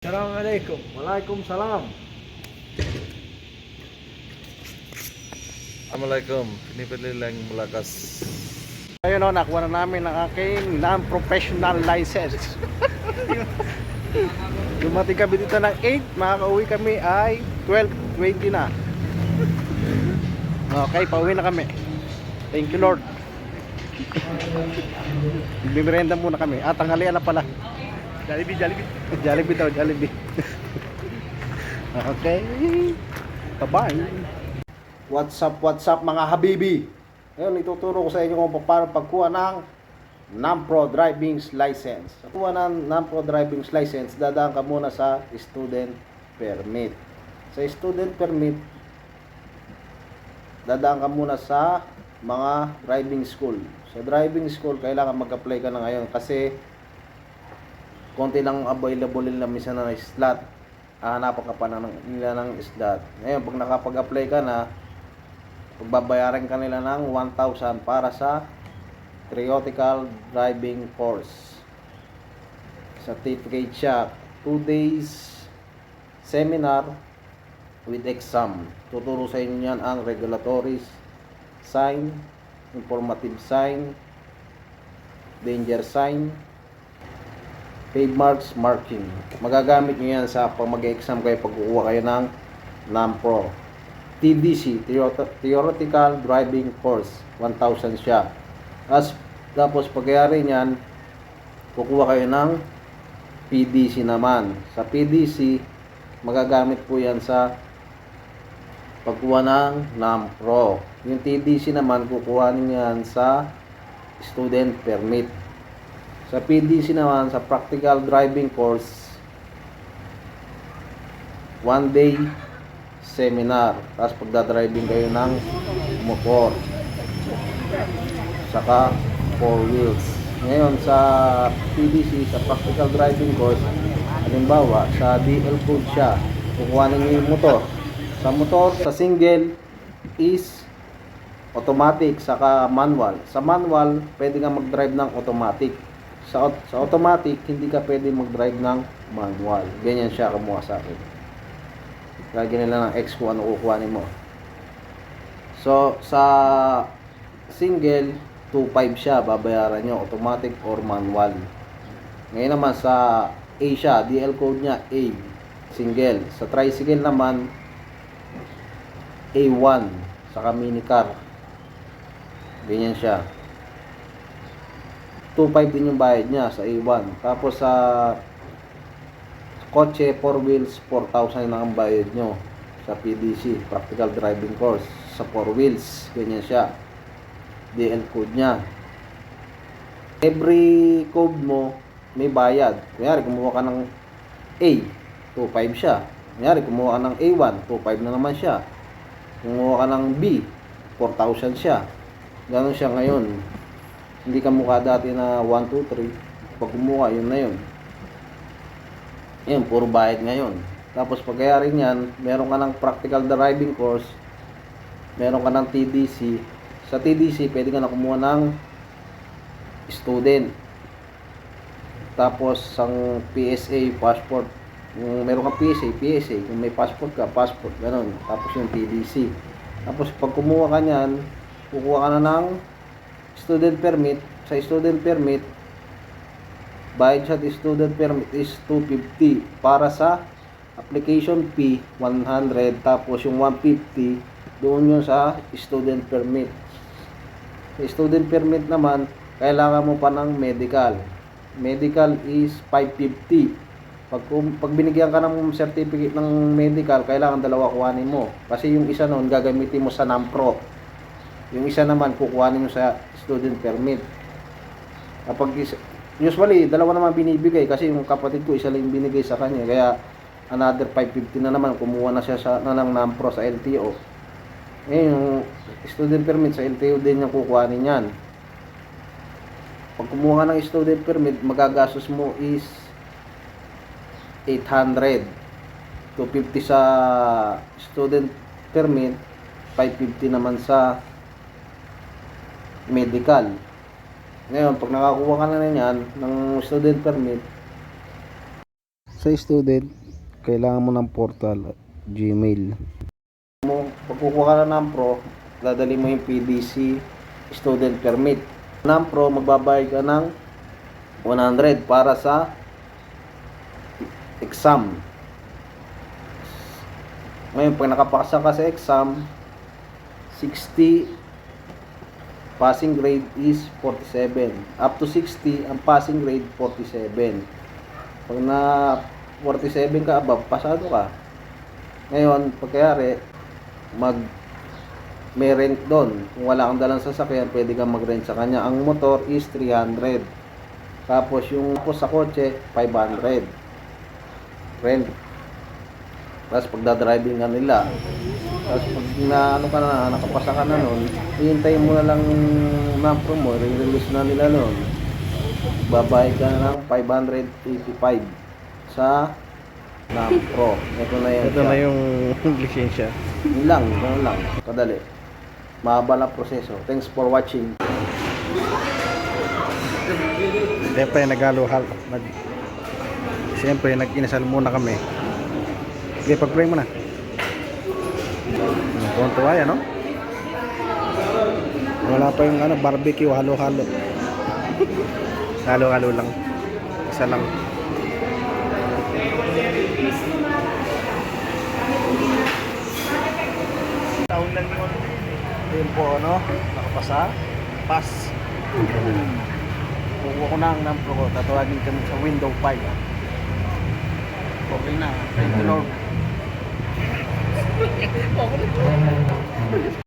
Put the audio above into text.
Assalamualaikum. Waalaikumsalam. Assalamualaikum. Ini penilang Malakas. Ayun o, nakuha na namin ang aking non-professional license. Dumating kami dito ng 8, makaka-uwi kami ay 12:20 na. Okay, pauwi na kami. Thank you Lord. Bibirenda muna kami. Tanghalian na pala. Jollibee daw, Jollibee. Okay. Bye-bye. What's up mga habibi? Ngayon ituturo ko sa inyo kung paano pagkuha ng non-pro driving license. Pagkuha ng non-pro driving license, dadaan ka muna sa student permit. Sa student permit, dadaan ka muna sa mga driving school. Sa driving school, kailangan mag-apply ka na ngayon kasi konti lang available nila minsan na slot. Hahanapan ka pa nila ng slot. Ngayon, pag nakapag-apply ka na, pagbabayaran ka nila ng 1,000 para sa theoretical driving course. Certificate siya. 2 days seminar with exam. Tuturo sa inyo yan ang regulatory sign, informative sign, danger sign, paid marks, marking. Magagamit nyo yan sa pag mag-exam kayo, pag kukuha kayo ng non-pro. TDC, Theoretical Driving Course, 1,000 siya. Tapos pagyari niyan, kukuha kayo ng PDC naman. Sa PDC, magagamit po yan sa pagkuha ng non-pro. Yung TDC naman, kukuha niyan sa student permit. Sa PDC naman, sa practical driving course, 1 day seminar. Tapos pagdadriving kayo ng motor. Saka 4 wheels. Ngayon sa PDC, sa practical driving course, halimbawa, sa DL code siya, kukuha ninyo yung motor. Sa motor, sa single is automatic, saka manual. Sa manual, pwede nga mag-drive ng automatic. Sa automatic, hindi ka pwede mag-drive ng manual. Ganyan siya kumuha sa akin. Lagyan nila ng X kung ano kukuhanin mo. So, sa single, 2,500 siya. Babayaran nyo, automatic or manual. Ngayon naman, sa A siya. DL code niya, A. Single. Sa tricycle naman, A1. Saka minicar. Ganyan siya. 2,500 din yung bayad niya sa A1. Tapos sa kotse, 4 wheels, 4,000 na ang bayad nyo sa PDC, Practical Driving Course. Sa 4 wheels, ganyan siya. DL code niya. Every code mo, may bayad. Kunyari, kumuha ka ng A, 2,500 siya. Kunyari, kumuha ka ng A1, 2,500 na naman siya. Kumuha ka ng B, 4,000 siya. Ganon siya ngayon. Hindi ka mukha dati na 1, 2, 3. Pag kumuha, yun na yun. Yun, puro bayad ngayon. Tapos pagkayari niyan, meron ka ng practical driving course, meron ka ng TDC. Sa TDC, pwede ka na kumuha ng student. Tapos, ang PSA, passport. Kung meron kang PSA. Kung may passport ka, passport. Ganon. Tapos yung TDC. Tapos, pag kumuha ka niyan, kukuha ka na ng student permit. Sa student permit, bayad sa student permit is 250. Para sa application fee, 100. Tapos yung 150, doon yun sa student permit. Sa student permit naman, kailangan mo pa ng medical. Medical is 550. Pag binigyan ka ng certificate ng medical, kailangan dalawa kuhanin mo. Kasi yung isa noon, gagamitin mo sa non-pro. Yung isa naman, kukuhanin mo sa student permit. Kapag usually, dalawa naman binibigay kasi yung kapatid ko, isa lang binigay sa kanya. Kaya, another 550 na naman, kumuha na siya ng non-pro sa LTO. Ngayon, yung student permit sa LTO din yung kukuhanin yan. Pag kumuha ka ng student permit, magagastos mo is 800. 250 sa student permit, 550 naman sa medical. Ngayon, pag nakakuha ka na yan ng student permit, Sa student, kailangan mo ng portal at Gmail. Pag kukuha ka na ng Pro, dadali mo yung PDC student permit. Ng Pro, magbabayad ka ng 100 para sa exam. Ngayon, pag nakapasa ka sa exam, 60 passing grade is 47. Up to 60, ang passing grade 47. Pag na 47 ka above, pasado ka. Ngayon, pagkayari, may rent doon. Kung wala kang dalang sasakyan, pwede kang mag-rent sa kanya. Ang motor is 300. Tapos sa kotse, 500. Rent. Tapos pagdadriving ka nila. Tapos pag nakapasa ka na nun, hihintayin mo na lang NAPRO mo, re-release na nila nun. Babayad ka na ng 585 sa NAPRO. Ito na yan. Ito na yung lisensya. Yun lang, kadali. Mahaba lang proseso. Thanks for watching. Siyempre Siyempre nag-inasal muna kami. Okay, pag-pray mo na. Tuwan-tuwa yan, no? Wala pa yung barbecue, halo-halo. Halo-halo lang. Isa lang. Taon lang yun. Yun po, nakapasa. Pass. Kukuha ko na ang NAPRO ko. Tatawagin kami sa window 5. Okay na. Thank you, Lord.